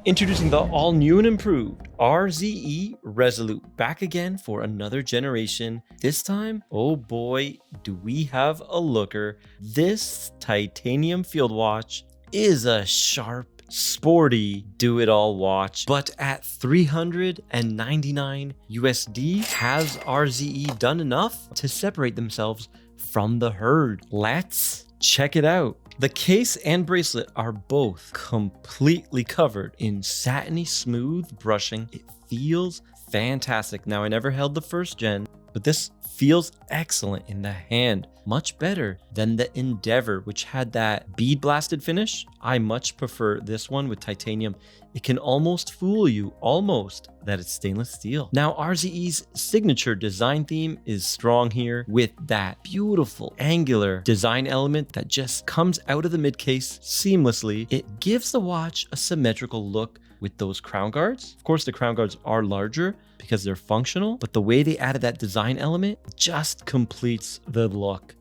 Introducing the all new and improved RZE Resolute, back again for another generation. This time, oh boy, do we have a looker. This titanium field watch is a sharp, sporty do-it-all watch, but at $399 USD, has RZE done enough to separate themselves from the herd? Let's check it out. The case and bracelet are both completely covered in satiny smooth brushing. It feels fantastic. Now, I never held the first gen, but this feels excellent in the hand. Much better than the Endeavor, which had that bead blasted finish. I much prefer this one with titanium. It can almost fool you, that it's stainless steel. Now, RZE's signature design theme is strong here with that beautiful angular design element that just comes out of the mid case seamlessly. It gives the watch a symmetrical look with those crown guards. Of course, the crown guards are larger because they're functional, but the way they added that design element just completes the look.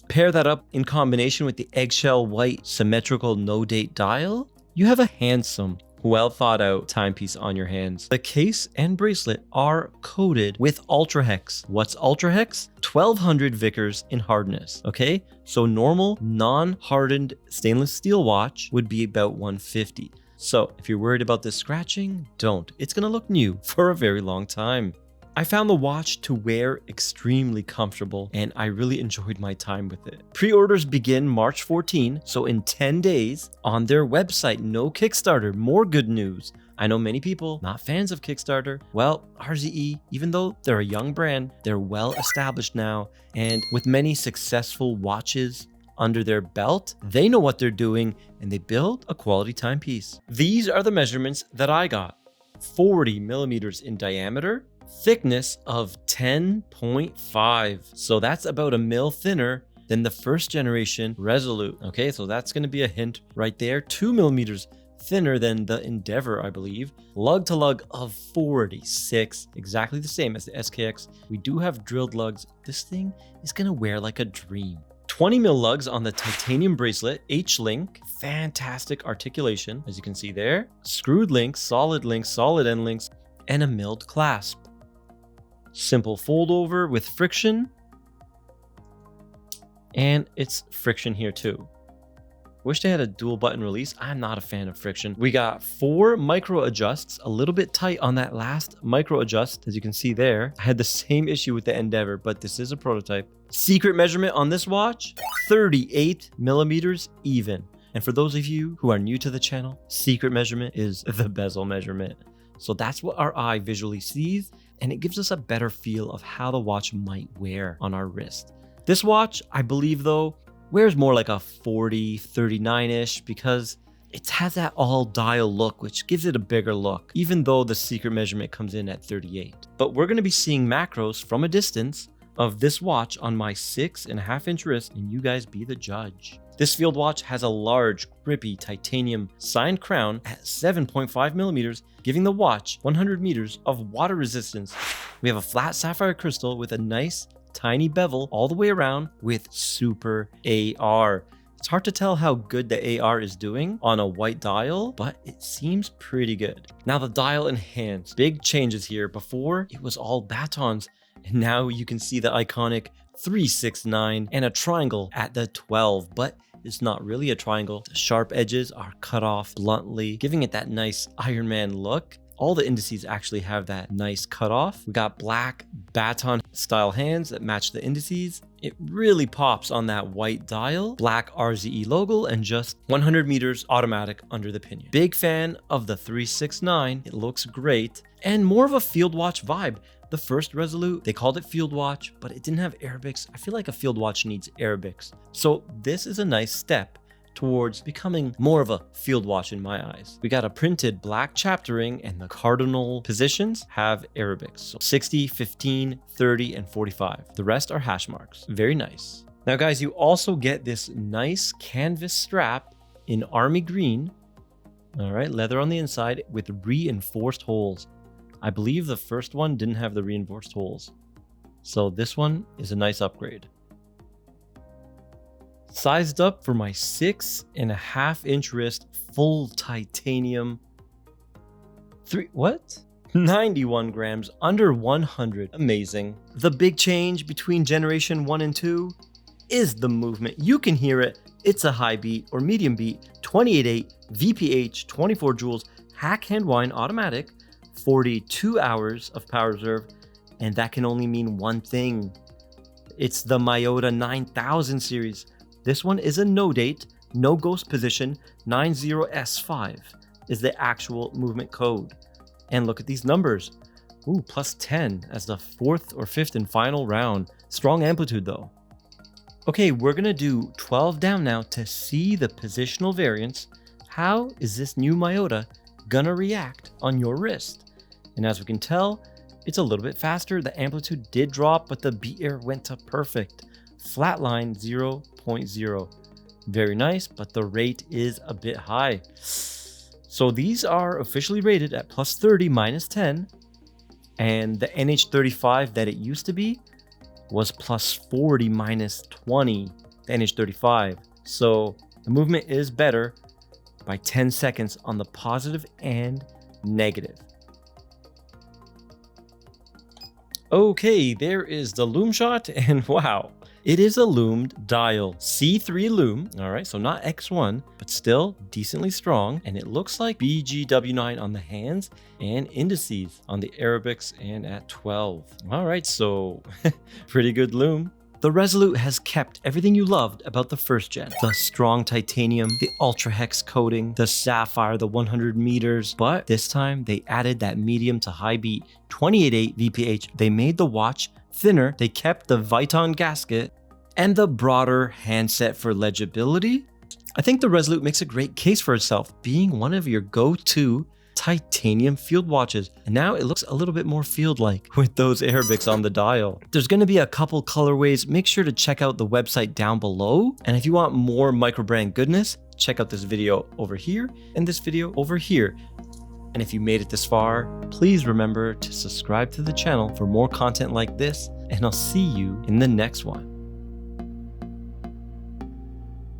Pair that up in combination with the eggshell white symmetrical no date dial, you have a handsome, well thought out timepiece on your hands. The case and bracelet are coated with Ultra Hex. What's Ultra Hex? 1200 Vickers in hardness, okay? So normal, non-hardened stainless steel watch would be about 150. So if you're worried about this scratching, don't. It's gonna look new for a very long time. I found the watch to wear extremely comfortable, and I really enjoyed my time with it. Pre-orders begin March 14, so in 10 days on their website. No Kickstarter, more good news. I know many people not fans of Kickstarter. Well, RZE, even though they're a young brand, they're well established now, and with many successful watches under their belt, they know what they're doing, and they build a quality timepiece. These are the measurements that I got. 40 millimeters in diameter, thickness of 10.5. So that's about a mil thinner than the first generation Resolute. Okay, so that's gonna be a hint right there. 2 millimeters thinner than the Endeavor, I believe. Lug to lug of 46, exactly the same as the SKX. We do have drilled lugs. This thing is gonna wear like a dream. 20 mil lugs on the titanium bracelet, H-link, fantastic articulation, as you can see there. Screwed links, solid end links, and a milled clasp. Simple fold over with friction, and it's friction here too. Wish they had a dual button release. I'm not a fan of friction. We got 4 micro adjusts, a little bit tight on that last micro adjust, as you can see there. I had the same issue with the Endeavor, but this is a prototype. Secret measurement on this watch, 38 millimeters even. And for those of you who are new to the channel, secret measurement is the bezel measurement. So that's what our eye visually sees, and it gives us a better feel of how the watch might wear on our wrist. This watch, I believe though, wears more like a 40, 39-ish because it has that all dial look, which gives it a bigger look, even though the secret measurement comes in at 38. But we're gonna be seeing macros from a distance of this watch on my 6.5-inch wrist, and you guys be the judge. This field watch has a large, grippy titanium signed crown at 7.5 millimeters, giving the watch 100 meters of water resistance. We have a flat sapphire crystal with a nice, tiny bevel all the way around with super AR. It's hard to tell how good the AR is doing on a white dial, but it seems pretty good. Now the dial enhanced. Big changes here. Before, it was all batons, and now you can see the iconic 369 and a triangle at the 12, but it's not really a triangle. The sharp edges are cut off bluntly, giving it that nice Iron Man look. All the indices actually have that nice cutoff. We got black baton style hands that match the indices. It really pops on that white dial, black RZE logo, and just 100 meters automatic under the pinion. Big fan of the 369. It looks great and more of a field watch vibe. The first Resolute, they called it field watch, but it didn't have Arabics. I feel like a field watch needs Arabics. So this is a nice step towards becoming more of a field watch in my eyes. We got a printed black chaptering, and the cardinal positions have Arabics. So 60, 15, 30, and 45. The rest are hash marks. Very nice. Now guys, you also get this nice canvas strap in army green. All right, leather on the inside with reinforced holes. I believe the first one didn't have the reinforced holes. So this one is a nice upgrade. Sized up for my 6.5-inch wrist, full titanium What? 91 grams, under 100. Amazing. The big change between generation 1 and 2 is the movement. You can hear it. It's a high beat or medium beat, 28.8 VPH, 24 joules, hack hand wind automatic, 42 hours of power reserve, and that can only mean one thing. It's the Miyota 9000 series. This one is a no date, no ghost position, 90S5 is the actual movement code. And look at these numbers. Ooh, plus 10 as the fourth or fifth and final round. Strong amplitude though. Okay, we're gonna do 12 down now to see the positional variance. How is this new Miyota gonna react on your wrist? And as we can tell, it's a little bit faster. The amplitude did drop, but the beat air went to perfect. Flatline 0.0. Very nice, but the rate is a bit high. So these are officially rated at plus 30 minus 10, and the NH35 that it used to be was plus 40 minus 20, the NH35. So the movement is better by 10 seconds on the positive and negative. Okay, there is the loom shot, and wow. It is a loomed dial, C3 loom, all right, so not X1, but still decently strong, and it looks like BGW9 on the hands and indices on the Arabics and at 12. All right, so pretty good loom. The Resolute has kept everything you loved about the first gen. The strong titanium, the ultra hex coating, the sapphire, the 100 meters, but this time they added that medium to high beat, 28.8 VPH. They made the watch thinner, they kept the Viton gasket, and the broader handset for legibility. I think the Resolute makes a great case for itself, being one of your go-to titanium field watches. And now it looks a little bit more field-like with those Arabics on the dial. There's gonna be a couple colorways. Make sure to check out the website down below. And if you want more microbrand goodness, check out this video over here and this video over here. And if you made it this far, please remember to subscribe to the channel for more content like this, and I'll see you in the next one.